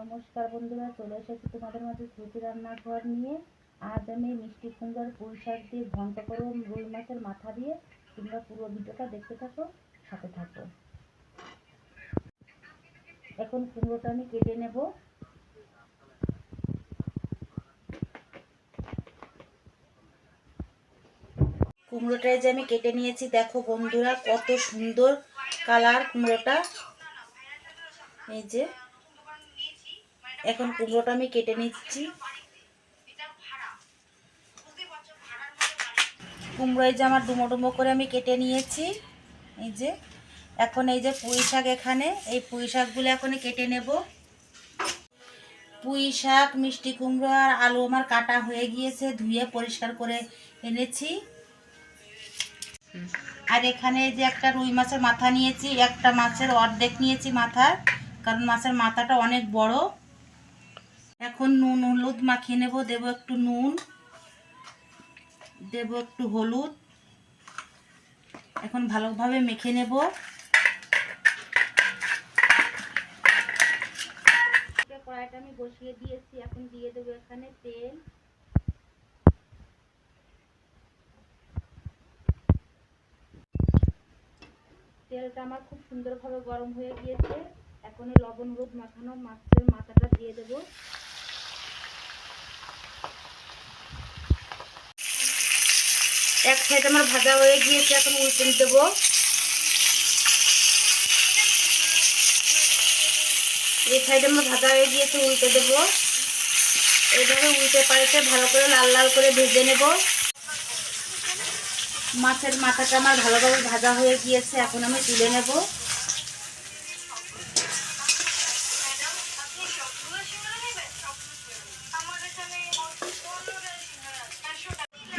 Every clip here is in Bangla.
নমস্কার বন্ধুরা, চলে এসেছি তোমাদের মাঝে শ্রুতি রান্নাঘর নিয়ে। আজ আমি মিষ্টি কুমড়ার পুঁই শাক দিয়ে ঘন্ট করব রুই মাছের মাথা দিয়ে। তোমরা পুরো ভিডিওটা দেখতে থাকো, সাথে থাকো। এখন কুমড়োটা আমি কেটে নেব। কুমড়োটাই যে আমি কেটে নিয়েছি, দেখো বন্ধুরা কত সুন্দর কালার কুমড়োটা। এই যে এখন কুমড়োটা আমি কেটে নিচ্ছি। কুমড়ো এই যে আমার ডুমো ডুমো করে আমি কেটে নিয়েছি। এই যে এখন এই যে পুঁই শাক, এখানে এই পুঁই শাকগুলো এখন কেটে নেব। পুঁই শাক, মিষ্টি কুমড়ো আর আলু আমার কাটা হয়ে গিয়েছে, ধুয়ে পরিষ্কার করে এনেছি। আর এখানে যে একটা রুই মাছের মাথা নিয়েছি, একটা মাছের অর্ধেক নিয়েছি মাথা, কারণ মাছের মাথাটা অনেক বড়। এখন নুন হলুদ মাখিয়ে নেব। দেব একটু নুন, দেব একটু হলুদ। এখন ভালোভাবে মেখে নেব। কড়াইটা আমি বসিয়ে দিয়েছি, এখন দিয়ে দেবো এখানে তেল। তেলটা আমার খুব সুন্দরভাবে গরম হয়ে গিয়েছে। এখন এই লবণ হলুদ মাখানো মাছের মাথাটা দিয়ে দেব। এক সাইড আমার ভাজা হয়ে গিয়েছে, এখন উল্টে দেবো। এই সাইড আমার ভাজা হয়ে গিয়েছে, উল্টে দেবো। এইভাবে উল্টে পাল্টে ভালো করে লাল লাল করে ভেজে নেব। মাছের মাথাটা আমার ভালোভাবে ভাজা হয়ে গিয়েছে, এখন আমি তুলে নেব।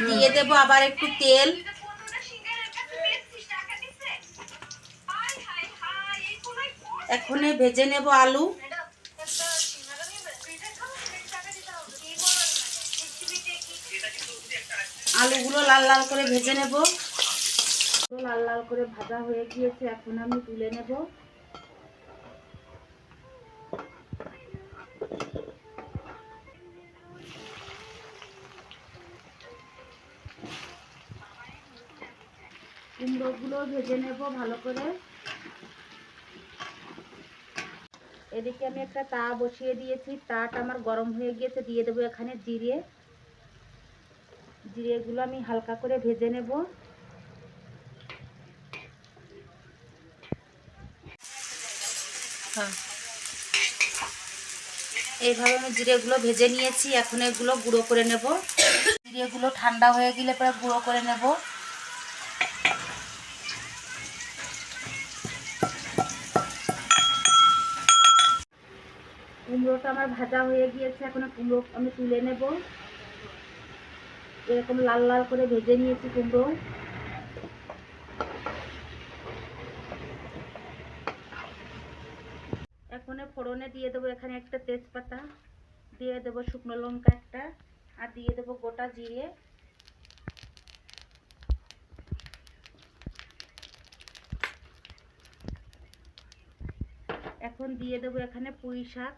দিয়ে দেব আবার একটু তেল। এখন ভেজে নেব আলু। আলুগুলো লাল লাল করে ভেজে নেব। লাল লাল করে ভাজা হয়ে গিয়েছে, এখন আমি তুলে নেব। কুমড়োগুলো ভেজে নেব ভালো করে। এদিকে আমি একটা তাওয়া বসিয়ে দিয়েছি, তাওয়াটা আমার গরম হয়ে গিয়েছে। দিয়ে দেবো এখানে জিরে। জিরেগুলো আমি হালকা করে ভেজে নেব। এইভাবে আমি জিরেগুলো ভেজে নিয়েছি, এখন এগুলো গুঁড়ো করে নেব। জিরেগুলো ঠান্ডা হয়ে গেলে পরে গুঁড়ো করে নেব। কুমড়োটা আমার ভাজা হয়ে গিয়েছে, এখন কুমড়ো আমি তুলে নেব। এরকম লাল লাল করে ভেজে নিয়েছি কুমড়ো। এখন ফোড়নে দিয়ে দেবো এখানে একটা তেজপাতা, দিয়ে দেবো শুকনো লঙ্কা একটা, আর দিয়ে দেবো গোটা জিরে। এখন দিয়ে দেবো এখানে পুঁই শাক।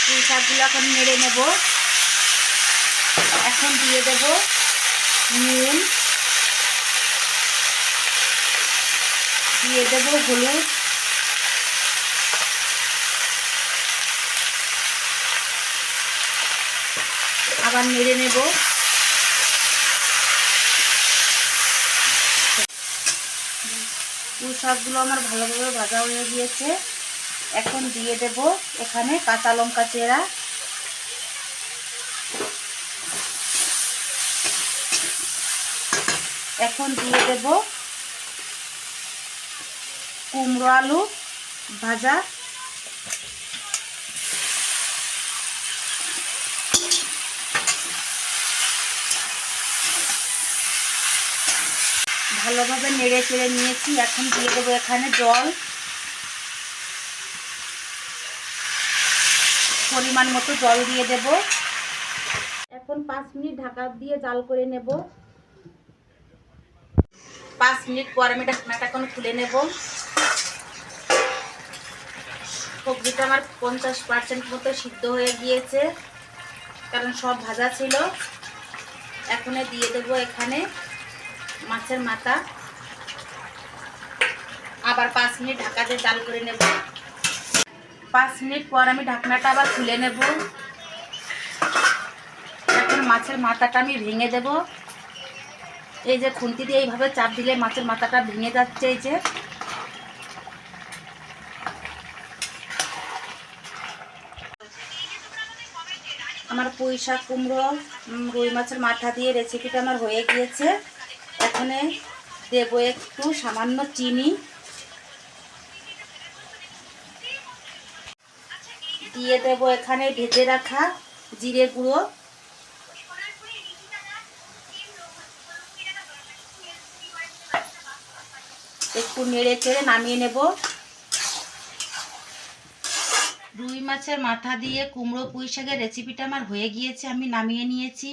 পুঁই শাকগুলো এখন নেড়ে নেব। এখন দিয়ে দেব নুন, দিয়ে দেব হলুদ, আবার নেড়ে নেব। পুঁই শাকগুলো আমার ভালোভাবে ভাজা হয়ে গিয়েছে, এখন দিয়ে দেব এখানে কাঁচা লঙ্কা চেরা। এখন দিয়ে দেব কুমড়ো আলু ভাজা। ভালোভাবে নেড়ে চেড়ে নিয়েছি, এখন দিয়ে দেবো এখানে জল, পরিমাণ মতো জল দিয়ে দেব। এখন 5 মিনিট ঢাকা দিয়ে জাল করে নেব। 5 মিনিট পর আমি ঢাকনাটা এখন খুলে নেব। সবজিটা আমার 50% মতো সিদ্ধ হয়ে গিয়েছে, কারণ সব ভাজা ছিল। এখন দিয়ে দেবো এখানে মাছের মাথা। আবার 5 মিনিট ঢাকা দিয়ে জাল করে নেব। 5 মিনিট পর আমি ঢাকনাটা আবার খুলে নেব। এখন মাছের মাথাটা আমি ভেঙে দেব। এই যে খুন্তি দিয়ে এইভাবে চাপ দিলে মাছের মাথাটা ভেঙে যাচ্ছে। এই যে আমার পুঁই শাক, কুমড়ো, রুই মাছের মাথা দিয়ে রেসিপিটা আমার হয়ে গিয়েছে। এখন দেব একটু সামান্য চিনি, দিয়ে দেব এখানে ভেজে রাখা জিরে গুঁড়ো, একটু নেড়ে চেড়ে নামিয়ে নেব। রুই মাছের মাথা দিয়ে কুমড়ো পুঁই শাকের রেসিপিটা আমার হয়ে গিয়েছে, আমি নামিয়ে নিয়েছি।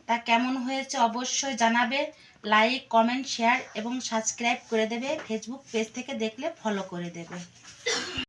তা কেমন হয়েছে অবশ্যই জানাবে। লাইক, কমেন্ট, শেয়ার এবং সাবস্ক্রাইব করে দেবে। ফেসবুক পেজ থেকে দেখলে ফলো করে দেবে।